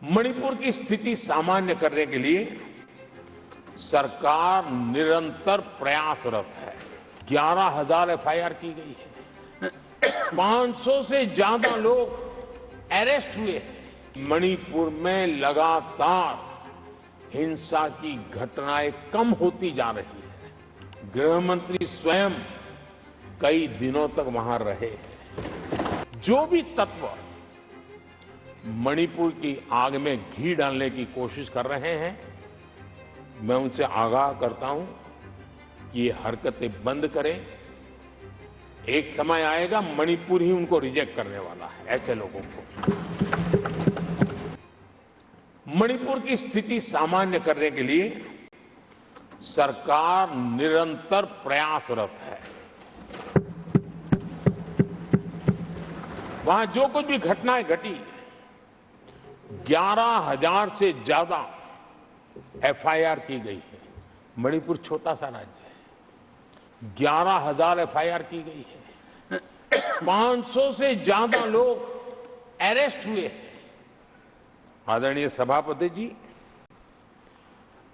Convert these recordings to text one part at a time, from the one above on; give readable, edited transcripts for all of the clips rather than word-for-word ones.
मणिपुर की स्थिति सामान्य करने के लिए सरकार निरंतर प्रयासरत है। 11,000 एफआईआर की गई है। 500 से ज्यादा लोग अरेस्ट हुए हैं। मणिपुर में लगातार हिंसा की घटनाएं कम होती जा रही है। गृह मंत्री स्वयं कई दिनों तक वहां रहे हैं। जो भी तत्व मणिपुर की आग में घी डालने की कोशिश कर रहे हैं, मैं उनसे आगाह करता हूं कि ये हरकतें बंद करें। एक समय आएगा मणिपुर ही उनको रिजेक्ट करने वाला है, ऐसे लोगों को। मणिपुर की स्थिति सामान्य करने के लिए सरकार निरंतर प्रयासरत है। वहां जो कुछ भी घटनाएं घटी, 11,000 से ज्यादा एफआईआर की गई है। मणिपुर छोटा सा राज्य है। 11,000 एफआईआर की गई है। 500 से ज्यादा लोग अरेस्ट हुए हैं। आदरणीय सभापति जी,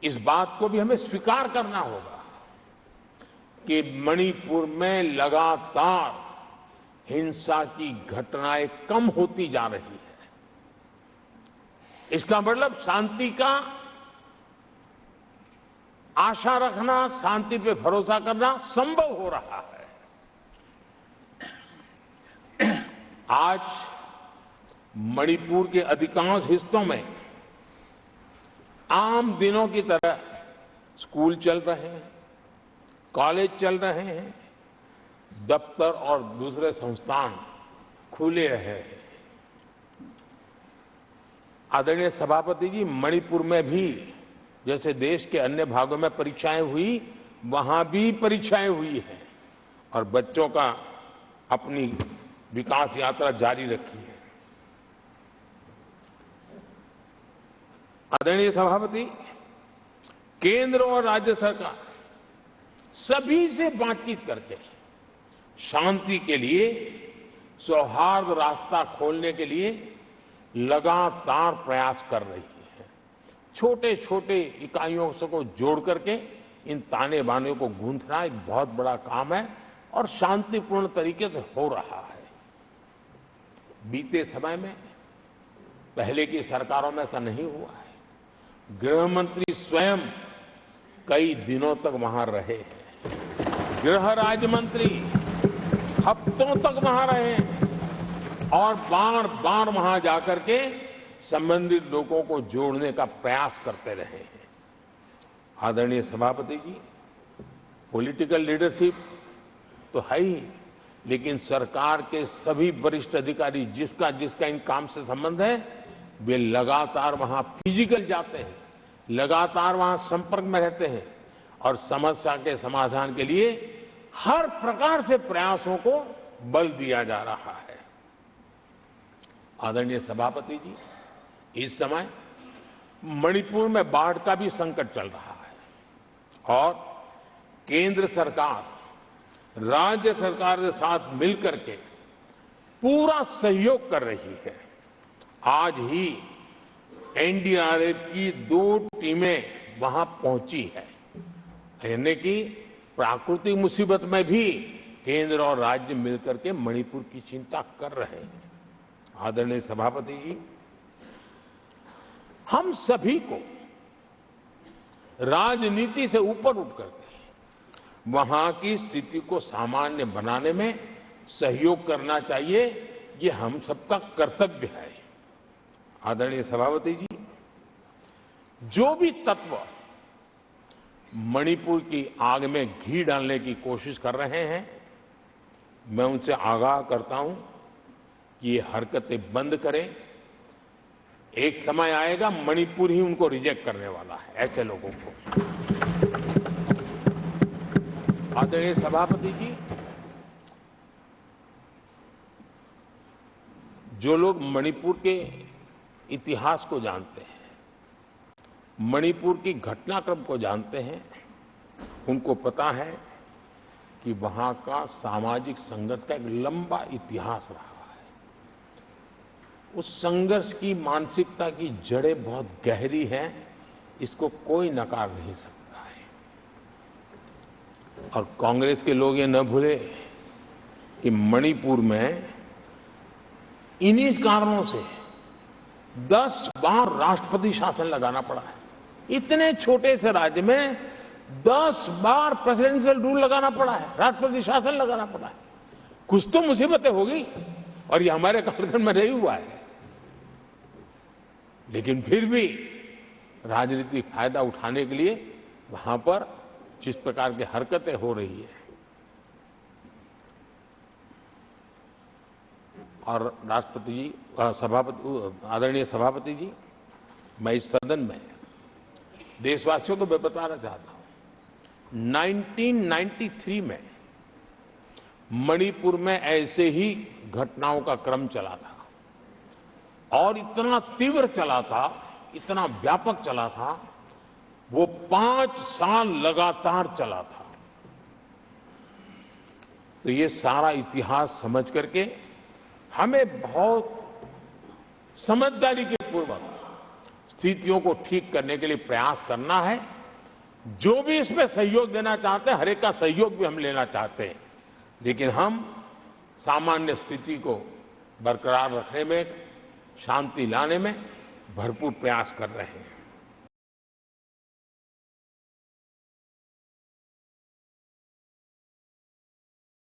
इस बात को भी हमें स्वीकार करना होगा कि मणिपुर में लगातार हिंसा की घटनाएं कम होती जा रही है। इसका मतलब शांति का आशा रखना, शांति पे भरोसा करना संभव हो रहा है। आज मणिपुर के अधिकांश हिस्सों में आम दिनों की तरह स्कूल चल रहे हैं, कॉलेज चल रहे हैं, दफ्तर और दूसरे संस्थान खुले रहे हैं। आदरणीय सभापति जी, मणिपुर में भी जैसे देश के अन्य भागों में परीक्षाएं हुई, वहां भी परीक्षाएं हुई हैं और बच्चों का अपनी विकास यात्रा जारी रखी है। आदरणीय सभापति, केंद्र और राज्य सरकार सभी से बातचीत करके शांति के लिए, सौहार्द रास्ता खोलने के लिए लगातार प्रयास कर रही है। छोटे छोटे इकाइयों से को जोड़ करके इन ताने बाने को गूंथना एक बहुत बड़ा काम है और शांतिपूर्ण तरीके से हो रहा है। बीते समय में पहले की सरकारों में ऐसा नहीं हुआ है। गृह मंत्री स्वयं कई दिनों तक वहां रहे हैं। गृह राज्य मंत्री हफ्तों तक वहां रहे और बार बार वहां जाकर के संबंधित लोगों को जोड़ने का प्रयास करते रहे हैं। आदरणीय सभापति जी, पॉलिटिकल लीडरशिप तो है ही, लेकिन सरकार के सभी वरिष्ठ अधिकारी जिसका जिसका इन काम से संबंध है, वे लगातार वहां फिजिकल जाते हैं, लगातार वहां संपर्क में रहते हैं और समस्या के समाधान के लिए हर प्रकार से प्रयासों को बल दिया जा रहा है। आदरणीय सभापति जी, इस समय मणिपुर में बाढ़ का भी संकट चल रहा है और केंद्र सरकार राज्य सरकार के साथ मिलकर के पूरा सहयोग कर रही है। आज ही एनडीआरएफ की 2 टीमें वहां पहुंची है। यानी कि प्राकृतिक मुसीबत में भी केंद्र और राज्य मिलकर के मणिपुर की चिंता कर रहे हैं। आदरणीय सभापति जी, हम सभी को राजनीति से ऊपर उठ करके वहां की स्थिति को सामान्य बनाने में सहयोग करना चाहिए। ये हम सबका कर्तव्य है। आदरणीय सभापति जी, जो भी तत्व मणिपुर की आग में घी डालने की कोशिश कर रहे हैं, मैं उनसे आगाह करता हूं कि ये हरकतें बंद करें। एक समय आएगा मणिपुर ही उनको रिजेक्ट करने वाला है, ऐसे लोगों को। आदरणीय सभापति जी, जो लोग मणिपुर के इतिहास को जानते हैं, मणिपुर की घटनाक्रम को जानते हैं, उनको पता है कि वहां का सामाजिक संघर्ष का एक लंबा इतिहास रहा है। उस संघर्ष की मानसिकता की जड़ें बहुत गहरी हैं, इसको कोई नकार नहीं सकता है। और कांग्रेस के लोग ये न भूले कि मणिपुर में इन्हीं कारणों से 10 बार राष्ट्रपति शासन लगाना पड़ा है। इतने छोटे से राज्य में 10 बार प्रेसिडेंशियल रूल लगाना पड़ा है, राष्ट्रपति शासन लगाना पड़ा है। कुछ तो मुसीबतें होगी और ये हमारे कार्यक्रम में नहीं हुआ है, लेकिन फिर भी राजनीतिक फायदा उठाने के लिए वहां पर जिस प्रकार की हरकतें हो रही है, और राष्ट्रपति जी, आदरणीय सभापति जी, मैं इस सदन में देशवासियों को मैं बताना चाहता हूं, 1993 में मणिपुर में ऐसे ही घटनाओं का क्रम चला था और इतना तीव्र चला था, इतना व्यापक चला था, वो 5 साल लगातार चला था। तो ये सारा इतिहास समझ करके हमें बहुत समझदारी के पूर्वक स्थितियों को ठीक करने के लिए प्रयास करना है। जो भी इसमें सहयोग देना चाहते हैं, हर एक का सहयोग भी हम लेना चाहते हैं, लेकिन हम सामान्य स्थिति को बरकरार रखने में, शांति लाने में भरपूर प्रयास कर रहे हैं।